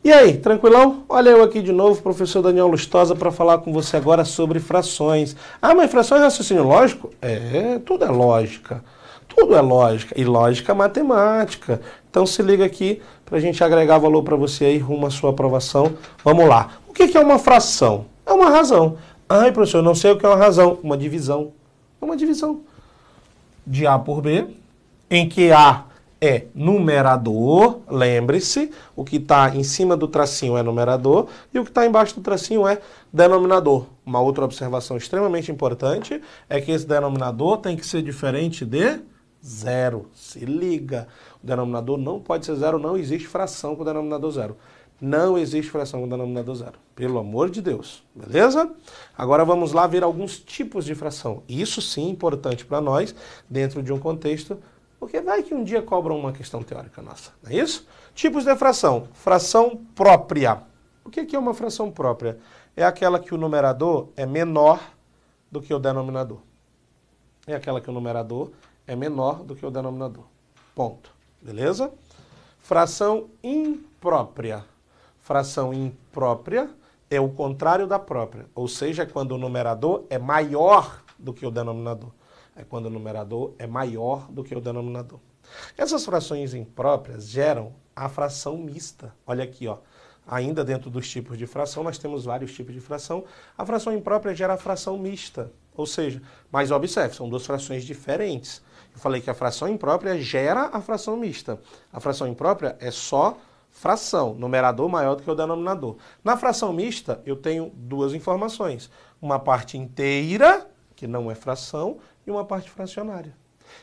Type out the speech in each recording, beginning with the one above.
E aí, tranquilão? Olha eu aqui de novo, professor Daniel Lustosa, para falar com você agora sobre frações. Ah, mas frações é raciocínio lógico? É, tudo é lógica. Tudo é lógica. E lógica matemática. Então se liga aqui para a gente agregar valor para você aí rumo à sua aprovação. Vamos lá. O que é uma fração? É uma razão. Ai, professor, eu não sei o que é uma razão. Uma divisão. É uma divisão de A por B, em que A é numerador, lembre-se, o que está em cima do tracinho é numerador e o que está embaixo do tracinho é denominador. Uma outra observação extremamente importante é que esse denominador tem que ser diferente de zero. Se liga, o denominador não pode ser zero, não existe fração com o denominador zero. Não existe fração com o denominador zero. Pelo amor de Deus, beleza? Agora vamos lá ver alguns tipos de fração. Isso sim é importante para nós, dentro de um contexto, porque vai que um dia cobram uma questão teórica nossa, não é isso? Tipos de fração. Fração própria. O que é uma fração própria? É aquela que o numerador é menor do que o denominador. É aquela que o numerador é menor do que o denominador. Ponto. Beleza? Fração imprópria. Fração imprópria é o contrário da própria, ou seja, é quando o numerador é maior do que o denominador. É quando o numerador é maior do que o denominador. Essas frações impróprias geram a fração mista. Olha aqui, ó. Ainda dentro dos tipos de fração, nós temos vários tipos de fração. A fração imprópria gera a fração mista. Ou seja, mas observe, são duas frações diferentes. Eu falei que a fração imprópria gera a fração mista. A fração imprópria é só fração, numerador maior do que o denominador. Na fração mista, eu tenho duas informações. Uma parte inteira, que não é fração, e uma parte fracionária.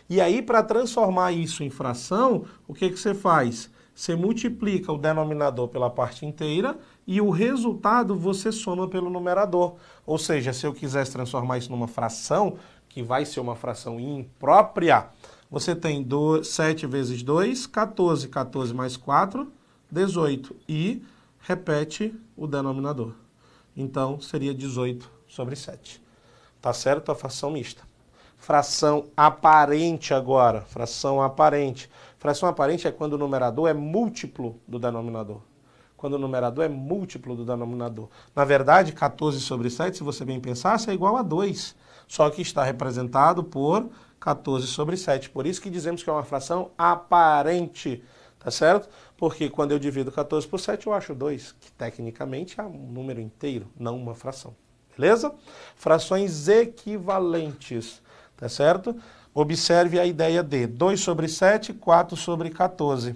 E aí, para transformar isso em fração, o que você faz? Você multiplica o denominador pela parte inteira e o resultado você soma pelo numerador. Ou seja, se eu quisesse transformar isso numa fração, que vai ser uma fração imprópria, você tem 7 vezes 2, 14. 14 mais 4, 18. E repete o denominador. Então, seria 18 sobre 7. Tá certo? A fração mista. Fração aparente agora. Fração aparente. Fração aparente é quando o numerador é múltiplo do denominador. Quando o numerador é múltiplo do denominador. Na verdade, 14 sobre 7, se você bem pensasse, é igual a 2. Só que está representado por 14 sobre 7. Por isso que dizemos que é uma fração aparente. Tá certo? Porque quando eu divido 14 por 7, eu acho 2, que tecnicamente é um número inteiro, não uma fração. Beleza? Frações equivalentes. Tá certo? Observe a ideia de 2 sobre 7, 4 sobre 14.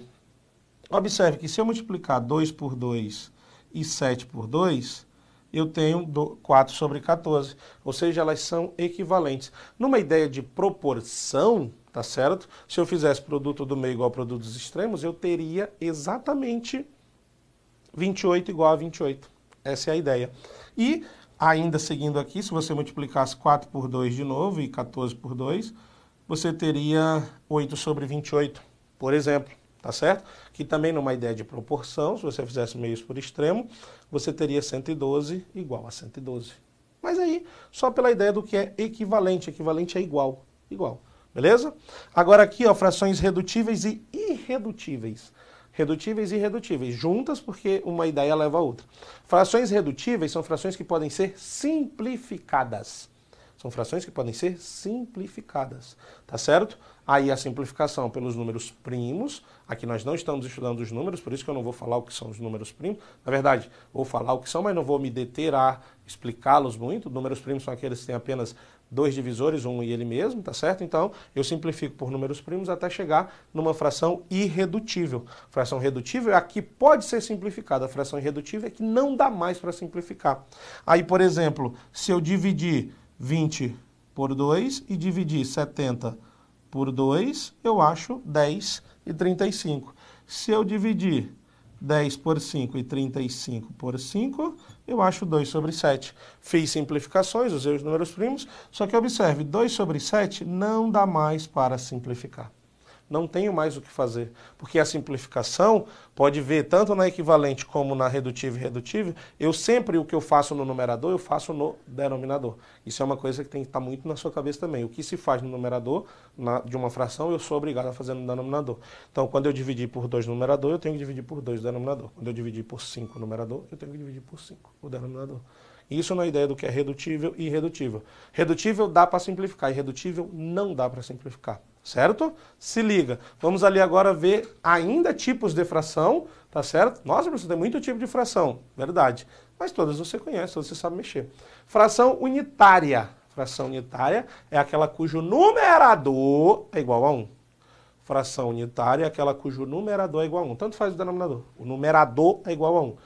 Observe que se eu multiplicar 2 por 2 e 7 por 2, eu tenho 4 sobre 14. Ou seja, elas são equivalentes. Numa ideia de proporção, tá certo? Se eu fizesse produto do meio igual ao produto dos extremos, eu teria exatamente 28 igual a 28. Essa é a ideia. E, ainda seguindo aqui, se você multiplicasse 4 por 2 de novo e 14 por 2, você teria 8 sobre 28, por exemplo. Tá certo? Que também numa ideia de proporção, se você fizesse meios por extremo, você teria 112 igual a 112. Mas aí, só pela ideia do que é equivalente. Equivalente é igual. Igual. Beleza? Agora aqui, ó, frações redutíveis e irredutíveis. Redutíveis e irredutíveis, juntas porque uma ideia leva a outra. Frações redutíveis são frações que podem ser simplificadas. São frações que podem ser simplificadas, tá certo? Aí a simplificação pelos números primos, aqui nós não estamos estudando os números, por isso que eu não vou falar o que são os números primos. Na verdade, vou falar o que são, mas não vou me deter a explicá-los muito. Números primos são aqueles que têm apenas 2 divisores, um e ele mesmo, tá certo? Então, eu simplifico por números primos até chegar numa fração irredutível. Fração redutível é a que pode ser simplificada. A fração irredutível é que não dá mais para simplificar. Aí, por exemplo, se eu dividir 20 por 2 e dividir 70 por 2, eu acho 10 e 35. Se eu dividir 10 por 5 e 35 por 5, eu acho 2 sobre 7. Fiz simplificações, usei os números primos, só que observe, 2 sobre 7 não dá mais para simplificar. Não tenho mais o que fazer. Porque a simplificação, pode ver tanto na equivalente como na redutiva e redutível, o que eu faço no numerador, eu faço no denominador. Isso é uma coisa que tem que estar muito na sua cabeça também. O que se faz no numerador de uma fração, eu sou obrigado a fazer no denominador. Então, quando eu dividir por 2 no numerador, eu tenho que dividir por 2 no denominador. Quando eu dividir por 5 no numerador, eu tenho que dividir por 5 o denominador. Isso na ideia do que é redutível e irredutível. Redutível dá para simplificar, irredutível não dá para simplificar, certo? Se liga. Vamos ali agora ver ainda tipos de fração, tá certo? Nossa, professor, tem muito tipo de fração, verdade. Mas todas você conhece, todas você sabe mexer. Fração unitária. Fração unitária é aquela cujo numerador é igual a 1. Fração unitária é aquela cujo numerador é igual a 1. Tanto faz o denominador. O numerador é igual a 1.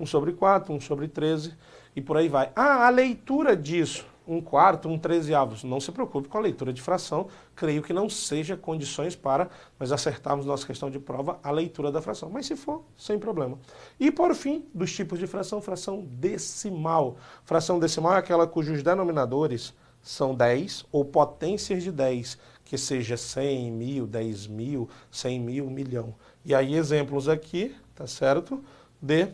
1 sobre 4, 1 sobre 13 e por aí vai. Ah, a leitura disso, 1/4, 1/13. Não se preocupe com a leitura de fração. Creio que não seja condições para nós acertarmos nossa questão de prova a leitura da fração. Mas se for, sem problema. E por fim, dos tipos de fração, fração decimal. Fração decimal é aquela cujos denominadores são 10 ou potências de 10, que seja 100, 1000, 10.000, 100.000, 1.000.000. E aí exemplos aqui, tá certo? De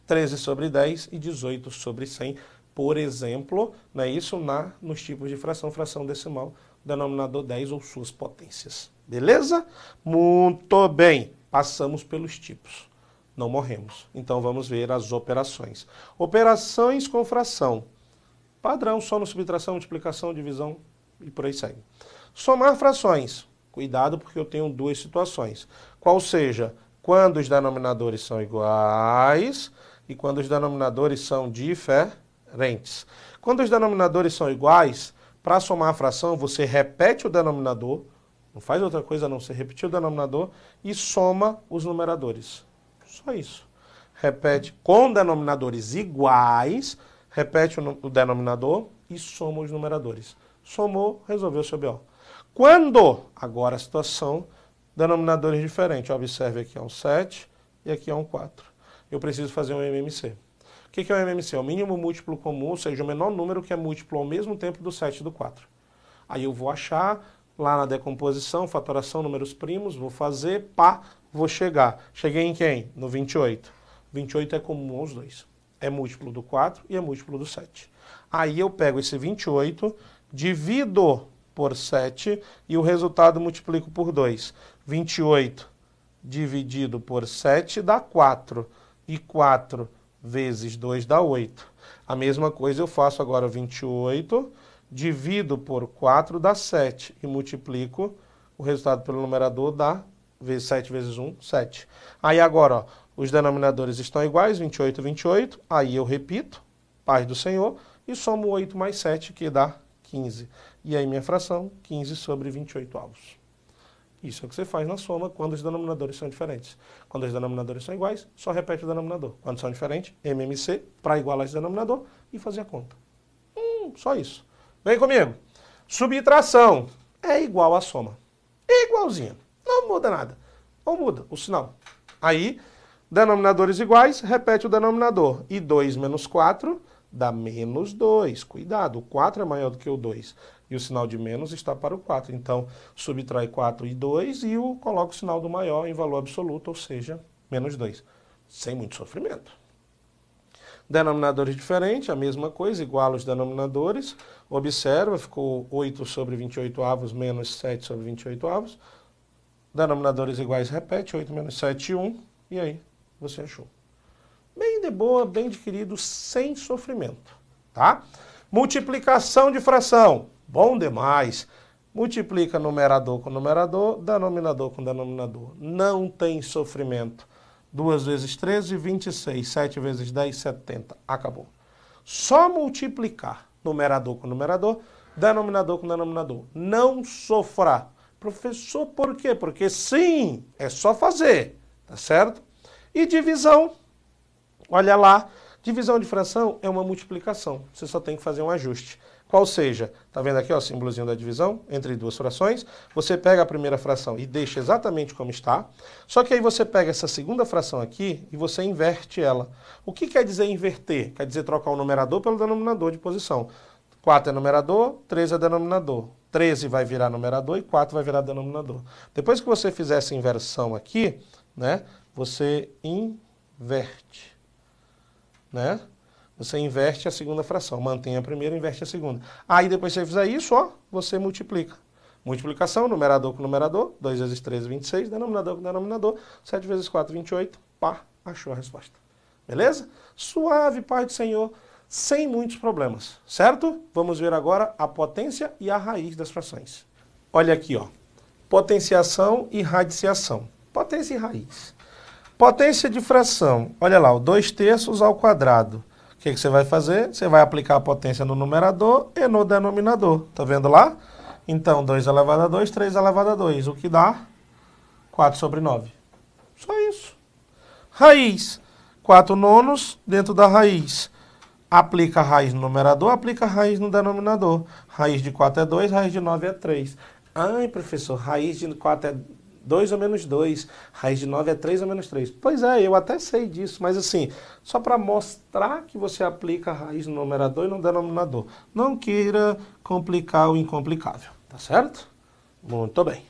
13 sobre 10 e 18 sobre 100, por exemplo, não é isso? Nos tipos de fração, fração decimal, denominador 10 ou suas potências. Beleza? Muito bem. Passamos pelos tipos. Não morremos. Então vamos ver as operações. Operações com fração. Padrão, soma, subtração, multiplicação, divisão e por aí segue. Somar frações. Cuidado porque eu tenho duas situações. Qual seja, quando os denominadores são iguais e quando os denominadores são diferentes. Quando os denominadores são iguais, para somar a fração, você repete o denominador, não faz outra coisa a não ser repetir o denominador, e soma os numeradores. Só isso. Repete com denominadores iguais, repete o denominador e soma os numeradores. Somou, resolveu o seu BO. Quando, agora a situação, denominadores diferentes. Observe, aqui é um 7 e aqui é um 4. Eu preciso fazer um MMC. O que é o MMC? É o mínimo múltiplo comum, ou seja, o menor número que é múltiplo ao mesmo tempo do 7 e do 4. Aí eu vou achar, lá na decomposição, fatoração, números primos, vou fazer, vou chegar. Cheguei em quem? No 28. 28 é comum aos dois. É múltiplo do 4 e é múltiplo do 7. Aí eu pego esse 28, divido por 7 e o resultado multiplico por 2. 28 dividido por 7 dá 4. E 4 vezes 2 dá 8. A mesma coisa eu faço agora 28, divido por 4 dá 7. E multiplico o resultado pelo numerador dá 7 vezes 1, 7. Aí agora, ó, os denominadores estão iguais, 28 e 28. Aí eu repito, paz do Senhor, e somo 8 mais 7, que dá 15. E aí minha fração, 15 sobre 28 avos. Isso é o que você faz na soma quando os denominadores são diferentes. Quando os denominadores são iguais, só repete o denominador. Quando são diferentes, MMC para igualar esse denominador e fazer a conta. Só isso. Vem comigo. Subtração é igual à soma. É igualzinho. Não muda nada. Não muda o sinal. Aí, denominadores iguais, repete o denominador. E 2 menos 4 dá menos 2. Cuidado, o 4 é maior do que o 2. E o sinal de menos está para o 4. Então, subtrai 4 e 2 e coloca o sinal do maior em valor absoluto, ou seja, menos 2. Sem muito sofrimento. Denominadores diferentes, a mesma coisa, iguala os denominadores. Observa, ficou 8 sobre 28 avos menos 7 sobre 28 avos. Denominadores iguais, repete, 8 menos 7, 1. E aí, você achou. Bem de boa, bem adquirido, sem sofrimento. Tá? Multiplicação de fração. Bom demais. Multiplica numerador com numerador, denominador com denominador. Não tem sofrimento. 2 vezes 13, 26. 7 vezes 10, 70. Acabou. Só multiplicar numerador com numerador, denominador com denominador. Não sofra. Professor, por quê? Porque sim, é só fazer. Tá certo? E divisão. Olha lá. Divisão de fração é uma multiplicação. Você só tem que fazer um ajuste. Qual seja, tá vendo aqui ó, o símbolozinho da divisão entre duas frações? Você pega a primeira fração e deixa exatamente como está. Só que aí você pega essa segunda fração aqui e você inverte ela. O que quer dizer inverter? Quer dizer trocar o numerador pelo denominador de posição. 4 é numerador, 3 é denominador. 13 vai virar numerador e 4 vai virar denominador. Depois que você fizer essa inversão aqui, né, você inverte, né? Você inverte a segunda fração, mantém a primeira e inverte a segunda. Aí depois que você fizer isso, ó, você multiplica. Multiplicação, numerador com numerador, 2 vezes 13, 26, denominador com denominador, 7 vezes 4, 28, pá, achou a resposta. Beleza? Suave, Pai do Senhor, sem muitos problemas, certo? Vamos ver agora a potência e a raiz das frações. Olha aqui, ó, potenciação e radiciação. Potência e raiz. Potência de fração, olha lá, o 2/3 ao quadrado. O que você vai fazer? Você vai aplicar a potência no numerador e no denominador. Tá vendo lá? Então, 2 elevado a 2, 3 elevado a 2. O que dá? 4/9. Só isso. Raiz. 4/9 dentro da raiz. Aplica a raiz no numerador, aplica a raiz no denominador. Raiz de 4 é 2, raiz de 9 é 3. Ai, professor, raiz de 4 é 2 ou menos 2. Raiz de 9 é 3 ou menos 3. Pois é, eu até sei disso, mas assim, só para mostrar que você aplica a raiz no numerador e no denominador. Não queira complicar o incomplicável, tá certo? Muito bem.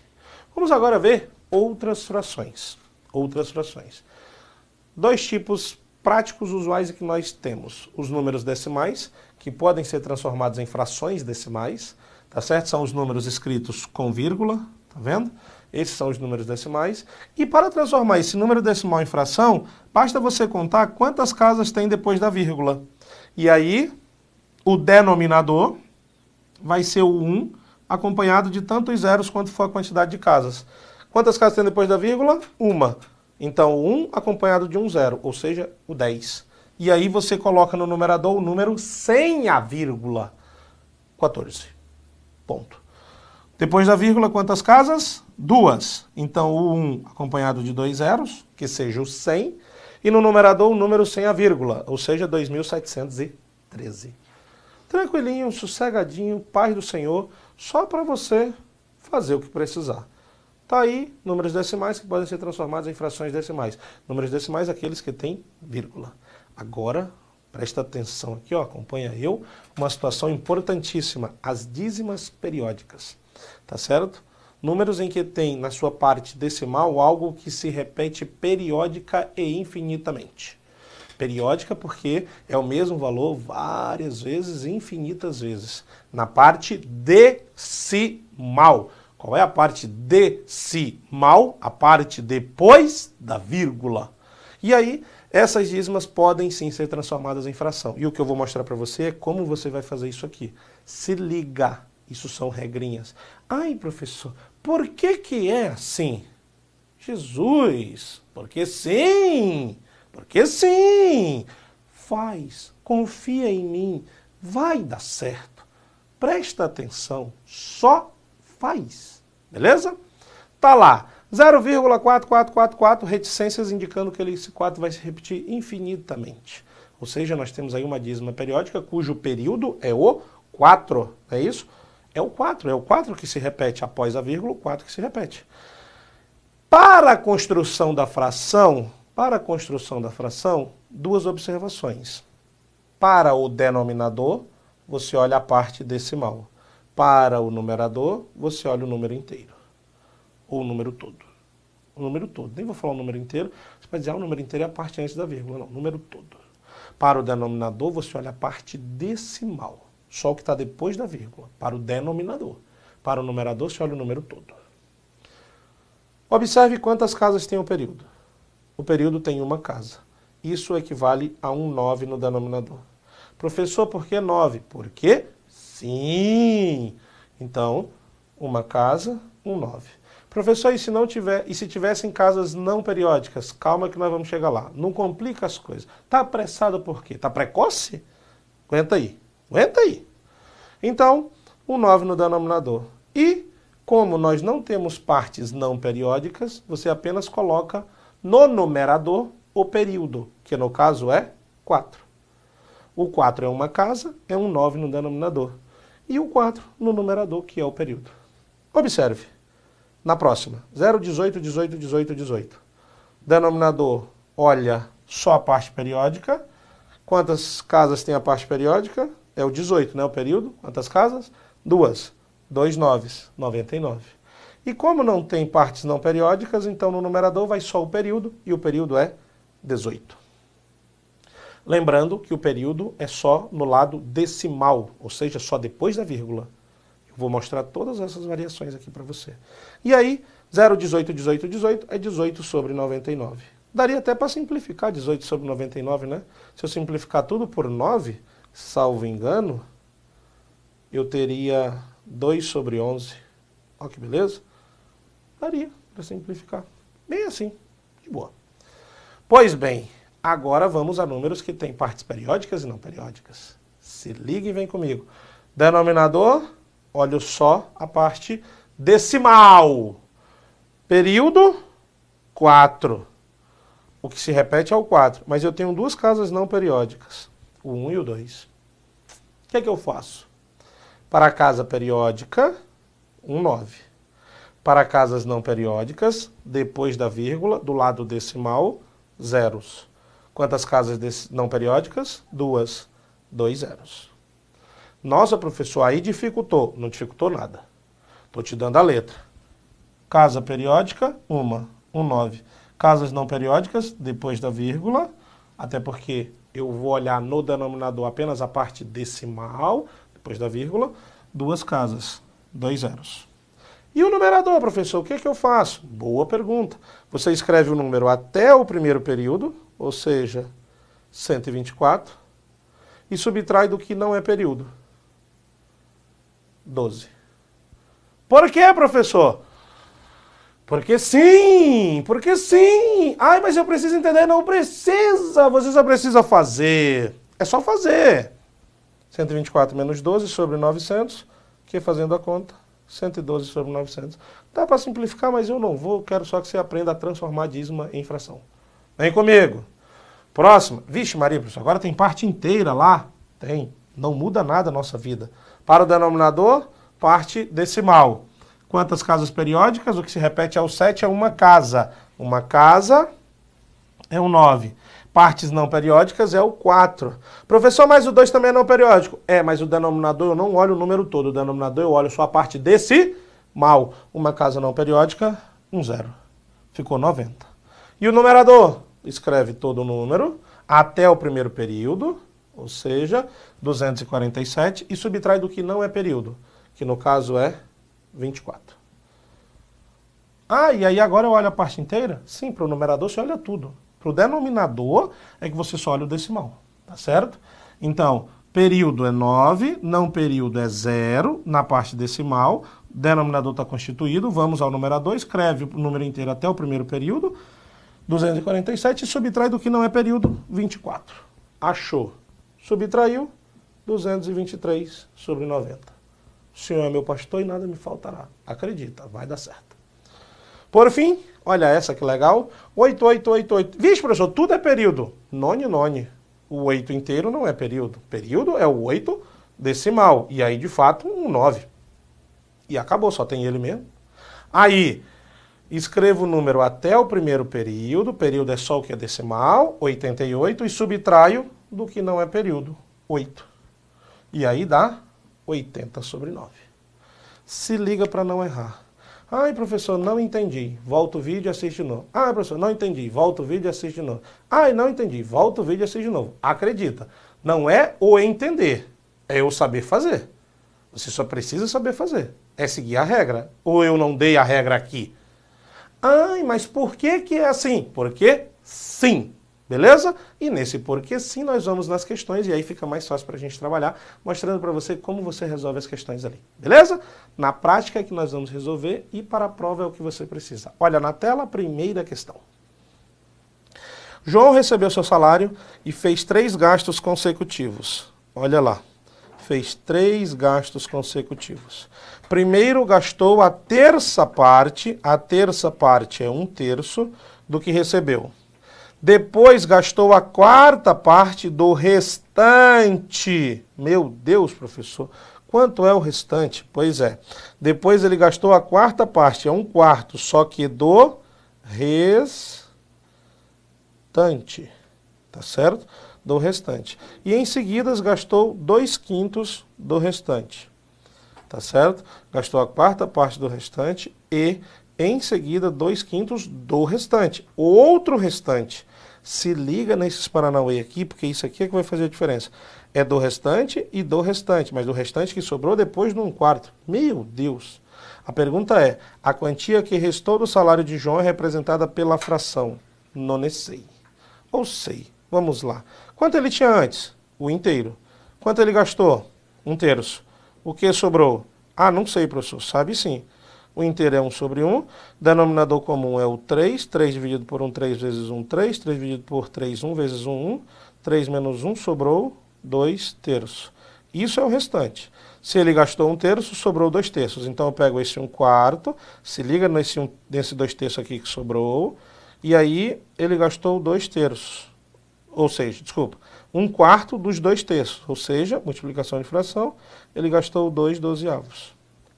Vamos agora ver outras frações. Outras frações. Dois tipos práticos usuais que nós temos. Os números decimais, que podem ser transformados em frações decimais, tá certo? São os números escritos com vírgula, tá vendo? Esses são os números decimais. E para transformar esse número decimal em fração, basta você contar quantas casas tem depois da vírgula. E aí, o denominador vai ser o 1, acompanhado de tantos zeros quanto for a quantidade de casas. Quantas casas tem depois da vírgula? Uma. Então, o 1 acompanhado de um zero, ou seja, o 10. E aí você coloca no numerador o número sem a vírgula. 14. Ponto. Depois da vírgula, quantas casas? 2. Então, o 1 acompanhado de 2 zeros, que seja o 100. E no numerador, o número sem a vírgula, ou seja, 2.713. Tranquilinho, sossegadinho, paz do Senhor, só para você fazer o que precisar. Tá aí, números decimais que podem ser transformados em frações decimais. Números decimais, aqueles que têm vírgula. Agora, presta atenção aqui, ó, acompanha eu, uma situação importantíssima, as dízimas periódicas. Tá certo? Números em que tem na sua parte decimal algo que se repete periódica e infinitamente. Periódica porque é o mesmo valor várias vezes, infinitas vezes. Na parte decimal. Qual é a parte decimal? A parte depois da vírgula. E aí, essas dízimas podem sim ser transformadas em fração. E o que eu vou mostrar para você é como você vai fazer isso aqui. Se liga. Isso são regrinhas. Ai, professor, por que é assim? Jesus, porque sim. Porque sim. Faz, confia em mim, vai dar certo. Presta atenção, só faz. Beleza? Tá lá, 0,4444, reticências indicando que esse 4 vai se repetir infinitamente. Ou seja, nós temos aí uma dízima periódica cujo período é o 4, é isso? É o 4 que se repete após a vírgula, o 4 que se repete. Para a construção da fração, duas observações. Para o denominador, você olha a parte decimal. Para o numerador, você olha o número inteiro. Ou o número todo. O número todo. Nem vou falar o número inteiro. Você vai dizer, o número inteiro é a parte antes da vírgula. Não, o número todo. Para o denominador, você olha a parte decimal. Só o que está depois da vírgula. Para o denominador. Para o numerador, você olha o número todo. Observe quantas casas tem o período. O período tem uma casa. Isso equivale a um 9 no denominador. Professor, por que 9? Porque sim. Então, uma casa, um 9. Professor, e se tivessem casas não periódicas? Calma que nós vamos chegar lá. Não complica as coisas. Está apressado por quê? Está precoce? Aguenta aí. Aguenta aí. Então, um 9 no denominador. E, como nós não temos partes não periódicas, você apenas coloca no numerador o período, que no caso é 4. O 4 é uma casa, é um 9 no denominador. E o 4 no numerador, que é o período. Observe. Na próxima, 0, 18, 18, 18, 18. Denominador, olha só a parte periódica. Quantas casas tem a parte periódica? É o 18, né? O período. Quantas casas? 2. 2 noves, 99. E como não tem partes não periódicas, então no numerador vai só o período, e o período é 18. Lembrando que o período é só no lado decimal, ou seja, só depois da vírgula. Eu vou mostrar todas essas variações aqui para você. E aí, 0, 18, 18, 18 é 18 sobre 99. Daria até para simplificar 18 sobre 99, né? Se eu simplificar tudo por 9, salvo engano, eu teria 2 sobre 11. Olha que beleza. Daria para simplificar. Bem assim, de boa. Pois bem, agora vamos a números que têm partes periódicas e não periódicas. Se liga e vem comigo. Denominador, olha só a parte decimal. Período, 4. O que se repete é o 4. Mas eu tenho duas casas não periódicas, o 1 e o 2. O que é que eu faço? Para a casa periódica, 9. Para casas não periódicas, depois da vírgula, do lado decimal, zeros. Quantas casas não periódicas? 2. 2 zeros. Nossa, professor, aí dificultou. Não dificultou nada. Estou te dando a letra. Casa periódica, 1. 9. Casas não periódicas, depois da vírgula, até porque eu vou olhar no denominador apenas a parte decimal, depois da vírgula, 2 casas, 2 zeros. E o numerador, professor, o que é que eu faço? Boa pergunta. Você escreve o número até o primeiro período, ou seja, 124, e subtrai do que não é período. 12. Por quê, professor? Porque sim! Porque sim! Ai, mas eu preciso entender. Não precisa! Você só precisa fazer. É só fazer. 124 menos 12 sobre 900, que fazendo a conta, 112 sobre 900. Dá para simplificar, mas eu não vou. Quero só que você aprenda a transformar dízima em fração. Vem comigo. Próxima. Vixe, Maria, professor, agora tem parte inteira lá? Tem. Não muda nada a nossa vida. Para o denominador, parte decimal. Quantas casas periódicas? O que se repete é o 7, é uma casa. Uma casa é o 9. Partes não periódicas é o 4. Professor, mas o 2 também é não periódico? É, mas o denominador eu não olho o número todo. O denominador eu olho só a parte decimal. Uma casa não periódica, 0. Ficou 90. E o numerador? Escreve todo o número até o primeiro período, ou seja, 247, e subtrai do que não é período, que no caso é 24. Ah, e aí agora eu olho a parte inteira? Sim, para o numerador você olha tudo. Para o denominador é que você só olha o decimal, tá certo? Então, período é 9, não período é 0, na parte decimal, denominador está constituído, vamos ao numerador, escreve o número inteiro até o primeiro período, 247, e subtrai do que não é período, 24. Achou. Subtraiu, 223 sobre 90. O Senhor é meu pastor e nada me faltará. Acredita, vai dar certo. Por fim, olha essa que legal. 8, 8, 8, 8. Vixe, professor, tudo é período. None, none. O 8 inteiro não é período. Período é o 8 decimal. E aí, de fato, um 9. E acabou, só tem ele mesmo. Aí, escrevo o número até o primeiro período. Período é só o que é decimal, 88. E subtraio do que não é período, 8. E aí dá 80 sobre 9. Se liga para não errar. Ai, professor, não entendi. Volta o vídeo e assiste de novo. Ai, professor, não entendi. Volta o vídeo e assiste de novo. Ai, não entendi. Volta o vídeo e assiste de novo. Acredita, não é o entender, é o saber fazer. Você só precisa saber fazer. É seguir a regra. Ou eu não dei a regra aqui? Ai, mas por que que é assim? Porque sim. Beleza? E nesse porquê sim nós vamos nas questões e aí fica mais fácil para a gente trabalhar, mostrando para você como você resolve as questões ali. Beleza? Na prática é que nós vamos resolver e para a prova é o que você precisa. Olha na tela a primeira questão. João recebeu seu salário e fez 3 gastos consecutivos. Olha lá. Fez 3 gastos consecutivos. Primeiro gastou a terça parte é 1/3 do que recebeu. Depois gastou a 4ª parte do restante. Meu Deus, professor, quanto é o restante? Pois é, depois ele gastou a 4ª parte, é 1/4, só que do restante, tá certo? Do restante. E em seguida gastou 2/5 do restante. tá certo? Gastou a quarta parte do restante e, em seguida, 2/5 do restante. Outro restante. Se liga nesses paranauê aqui, porque isso aqui é que vai fazer a diferença. É do restante e do restante, mas do restante que sobrou depois de 1/4. Meu Deus! A pergunta é, a quantia que restou do salário de João é representada pela fração? Não sei. Ou sei. Vamos lá. Quanto ele tinha antes? O inteiro. Quanto ele gastou? 1/3. O que sobrou? Ah, não sei, professor. Sabe sim. O inteiro é 1/1. Denominador comum é o 3. 3 dividido por 1, 3 vezes 1, 3. 3 dividido por 3, 1 vezes 1, 1. 3 menos 1, sobrou 2/3. Isso é o restante. Se ele gastou 1/3, sobrou 2/3. Então eu pego esse 1/4, se liga nesse 2/3 aqui que sobrou, e aí ele gastou 2/3. Ou seja, desculpa, 1/4 dos 2/3. Ou seja, multiplicação de fração, ele gastou 2/12.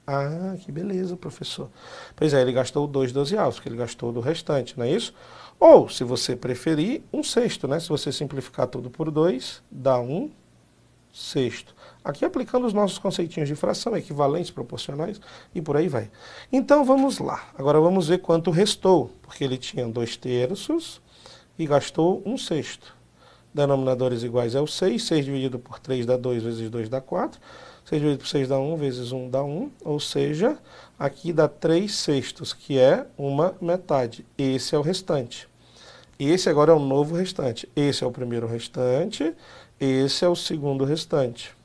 Ah, que beleza, professor. Pois é, ele gastou 2/12, porque ele gastou do restante, não é isso? Ou, se você preferir, 1/6, né? Se você simplificar tudo por 2, dá 1/6. Aqui aplicando os nossos conceitinhos de fração, equivalentes, proporcionais e por aí vai. Então vamos lá. Agora vamos ver quanto restou, porque ele tinha 2/3 e gastou 1/6. Denominadores iguais é o 6. 6 dividido por 3 dá 2, vezes 2 dá 4. 6 dividido por 6 dá 1, vezes 1 dá 1. Ou seja, aqui dá 3/6, que é uma metade. Esse é o restante. Esse agora é o novo restante. Esse é o primeiro restante. Esse é o segundo restante.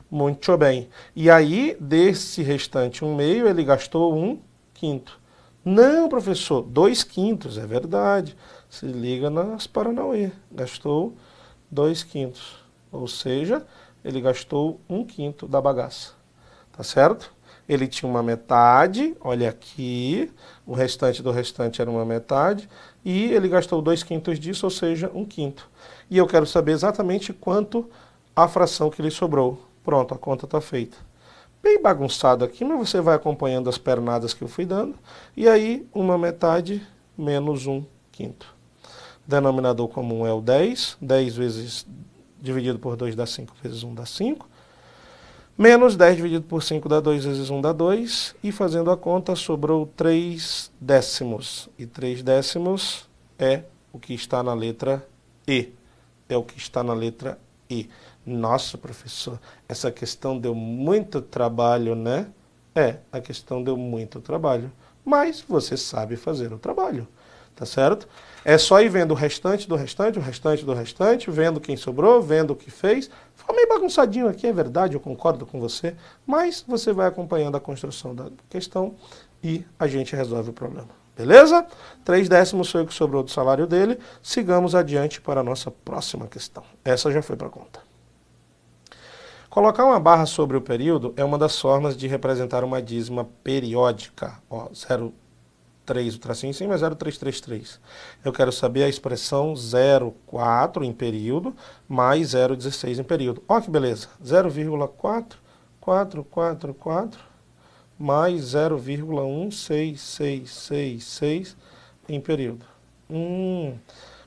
Muito bem. E aí, desse restante 1/2, ele gastou 1/5. Não, professor, 2/5, é verdade. Se liga nas paranauê. Gastou 2/5. Ou seja, ele gastou 1/5 da bagaça. Tá certo? Ele tinha uma metade, olha aqui, o restante do restante era uma metade, e ele gastou 2/5 disso, ou seja, 1/5. E eu quero saber exatamente quanto a fração que lhe sobrou. Pronto, a conta está feita. Bem bagunçado aqui, mas você vai acompanhando as pernadas que eu fui dando. E aí, uma metade menos 1/5. Denominador comum é o 10. 10 vezes dividido por 2 dá 5, vezes 1 dá 5. Menos 10 dividido por 5 dá 2, vezes 1 dá 2. E fazendo a conta, sobrou 3/10. E 3/10 é o que está na letra E. É o que está na letra E. Nossa, professor, essa questão deu muito trabalho, né? É, a questão deu muito trabalho. Mas você sabe fazer o trabalho, tá certo? É só ir vendo o restante do restante, o restante do restante, vendo quem sobrou, vendo o que fez. Ficou meio bagunçadinho aqui, é verdade, eu concordo com você. Mas você vai acompanhando a construção da questão e a gente resolve o problema. Beleza? 3/10 foi o que sobrou do salário dele. Sigamos adiante para a nossa próxima questão. Essa já foi para a conta. Colocar uma barra sobre o período é uma das formas de representar uma dízima periódica. Ó, 0,3 o tracinho em cima é 0,333. Eu quero saber a expressão 0,4 em período mais 0,16 em período. Ó que beleza, 0,4444 mais 0,16666 em período.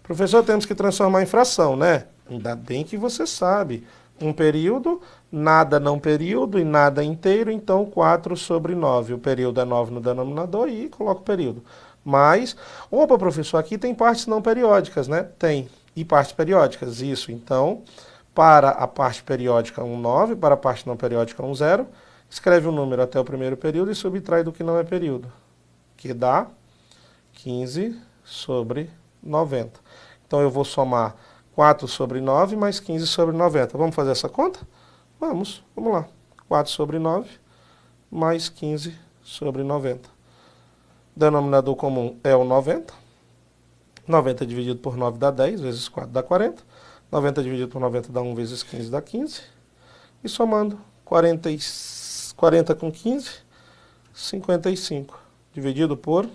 Professor, temos que transformar em fração, né? Ainda bem que você sabe. Um período, nada não período e nada inteiro, então 4/9. O período é 9 no denominador e coloco o período. Mas, opa, professor, aqui tem partes não periódicas, né? Tem. E partes periódicas, isso. Então, para a parte periódica 9, para a parte não periódica 0, escreve o número até o primeiro período e subtrai do que não é período, que dá 15/90. Então, eu vou somar 4/9 mais 15/90. Vamos fazer essa conta? Vamos lá. 4/9 mais 15/90. Denominador comum é o 90. 90 dividido por 9 dá 10, vezes 4 dá 40. 90 dividido por 90 dá 1, vezes 15 dá 15. E somando 40 com 15, 55. Dividido por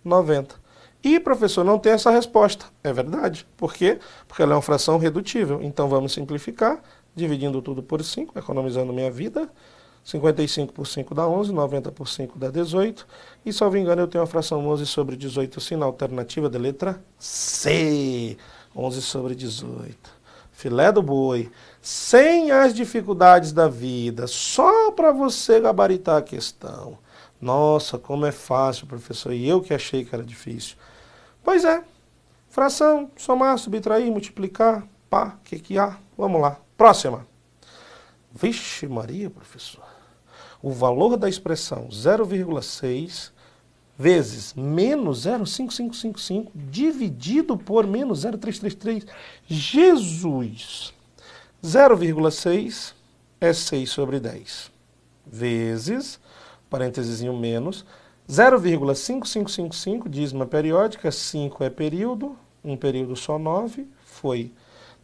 90. E, professor, não tem essa resposta. É verdade. Por quê? Porque ela é uma fração redutível. Então, vamos simplificar, dividindo tudo por 5, economizando minha vida. 55 por 5 dá 11, 90 por 5 dá 18. E, salvo engano, eu tenho a fração 11/18, sim, na alternativa da letra C. 11/18. filé do boi, sem as dificuldades da vida, só para você gabaritar a questão. Nossa, como é fácil, professor, e eu que achei que era difícil. Pois é, fração, somar, subtrair, multiplicar, pá, o que há? Vamos lá, próxima. Vixe Maria, professor. O valor da expressão 0,6 vezes menos 0,5555 dividido por menos 0,333. Jesus! 0,6 é 6 sobre 10. Vezes, parênteses menos, 0,5555, dízima periódica, 5 é período, um período só 9, foi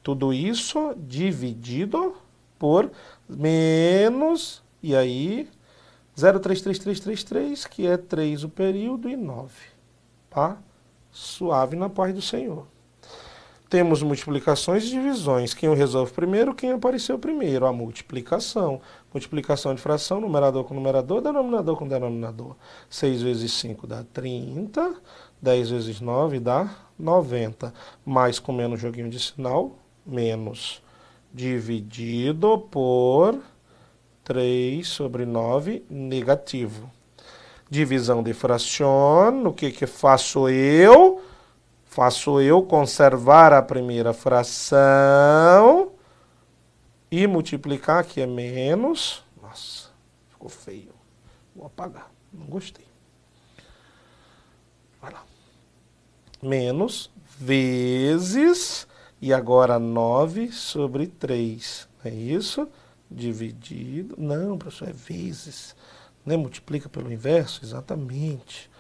tudo isso dividido por menos, e aí 0,33333, que é 3 o período e 9. Tá? Suave na paz do Senhor. Temos multiplicações e divisões. Quem resolve primeiro, quem apareceu primeiro. A multiplicação. Multiplicação de fração, numerador com numerador, denominador com denominador. 6 vezes 5 dá 30. 10 vezes 9 dá 90. Mais com menos joguinho de sinal, menos. Dividido por 3 sobre 9, negativo. Divisão de fração, o que faço eu? Faço eu conservar a primeira fração e multiplicar, que é menos. Nossa, ficou feio. Vou apagar, não gostei. Vai lá. Menos, vezes, e agora 9 sobre 3. É isso? Dividido. Não, professor, é vezes. Né? Multiplica pelo inverso? Exatamente.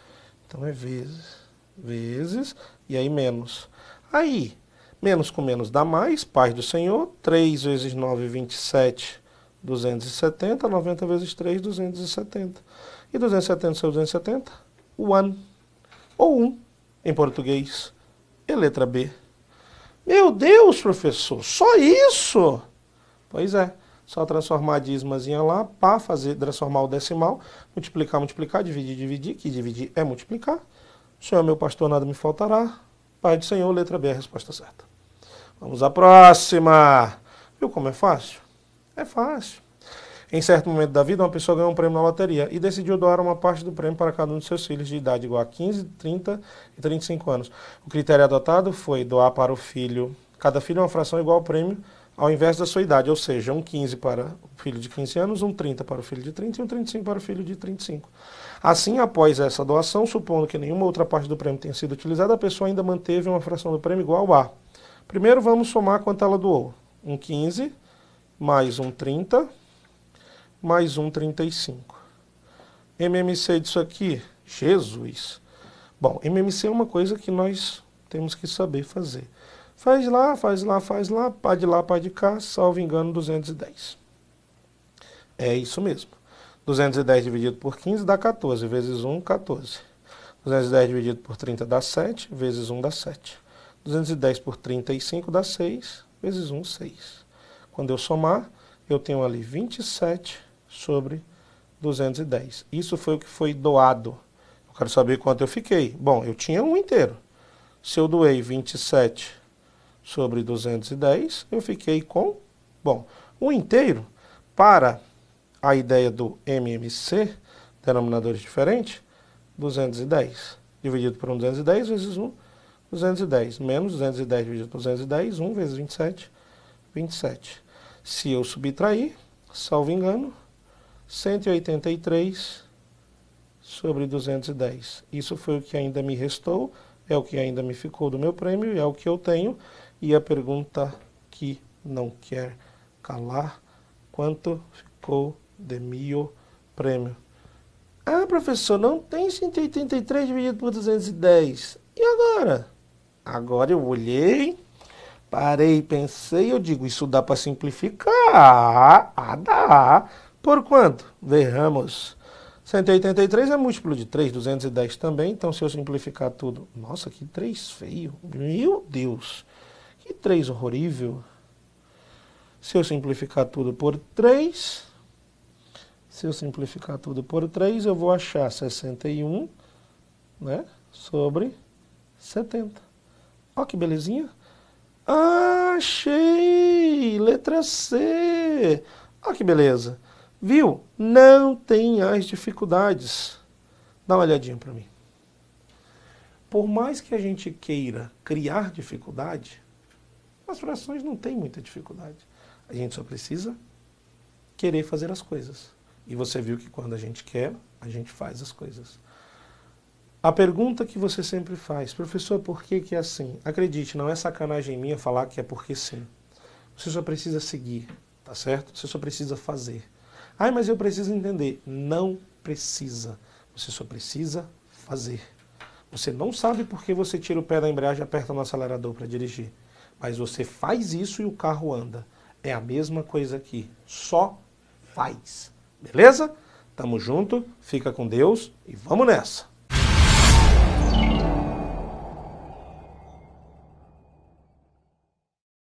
Então é vezes. Vezes, e aí menos. Aí, menos com menos dá mais, paz do Senhor. 3 vezes 9, 27, 270. 90 vezes 3, 270. E 270 sobre 270? One. Ou 1, em português. E letra B. Meu Deus, professor, só isso? Pois é. Só transformar a dízimazinha lá, para transformar o decimal, multiplicar, multiplicar, dividir, dividir, que dividir é multiplicar. O Senhor é meu pastor, nada me faltará. Pai do Senhor, letra B é a resposta certa. Vamos à próxima. Viu como é fácil? É fácil. Em certo momento da vida, uma pessoa ganhou um prêmio na loteria e decidiu doar uma parte do prêmio para cada um de seus filhos de idade igual a 15, 30 e 35 anos. O critério adotado foi doar para o filho, cada filho uma fração igual ao prêmio, ao invés da sua idade, ou seja, um 15 para o filho de 15 anos, um 30 para o filho de 30 e um 35 para o filho de 35. Assim, após essa doação, supondo que nenhuma outra parte do prêmio tenha sido utilizada, a pessoa ainda manteve uma fração do prêmio igual a. Primeiro, vamos somar quanto ela doou. Um 15 mais um 30 mais um 35. MMC disso aqui, Jesus. Bom, MMC é uma coisa que nós temos que saber fazer. Faz lá, faz lá, faz lá, pá de lá, pá de cá, salvo engano, 210. É isso mesmo. 210 dividido por 15 dá 14, vezes 1, 14. 210 dividido por 30 dá 7, vezes 1 dá 7. 210 por 35 dá 6, vezes 1, 6. Quando eu somar, eu tenho ali 27 sobre 210. Isso foi o que foi doado. Eu quero saber quanto eu fiquei. Bom, eu tinha um inteiro. Se eu doei 27 sobre 210, eu fiquei com, bom, um inteiro para a ideia do MMC, denominadores diferentes, 210. Dividido por 1, 210, vezes 1, 210. Menos 210 dividido por 210, 1 vezes 27, 27. Se eu subtrair, salvo engano, 183 sobre 210. Isso foi o que ainda me restou, é o que ainda me ficou do meu prêmio, é o que eu tenho. E a pergunta que não quer calar, quanto ficou de meu prêmio? Ah, professor, não tem 183 dividido por 210. E agora? Agora eu olhei, parei, pensei, eu digo, isso dá para simplificar? Ah, dá. Por quanto? Vejamos. 183 é múltiplo de 3, 210 também, então se eu simplificar tudo... Nossa, que 3 feio. Meu Deus, que 3 horrível. Se eu simplificar tudo por 3, eu vou achar 61, né, sobre 70. Ó que belezinha. Ah, achei! Letra C. Olha que beleza. Viu? Não tem as dificuldades. Dá uma olhadinha para mim. Por mais que a gente queira criar dificuldade, as frações não têm muita dificuldade. A gente só precisa querer fazer as coisas. E você viu que quando a gente quer, a gente faz as coisas. A pergunta que você sempre faz, professor, por que que é assim? Acredite, não é sacanagem minha falar que é porque sim. Você só precisa seguir, tá certo? Você só precisa fazer. Ah, mas eu preciso entender. Não precisa. Você só precisa fazer. Você não sabe por que você tira o pé da embreagem e aperta no acelerador para dirigir. Mas você faz isso e o carro anda. É a mesma coisa aqui. Só faz. Beleza? Tamo junto, fica com Deus e vamos nessa!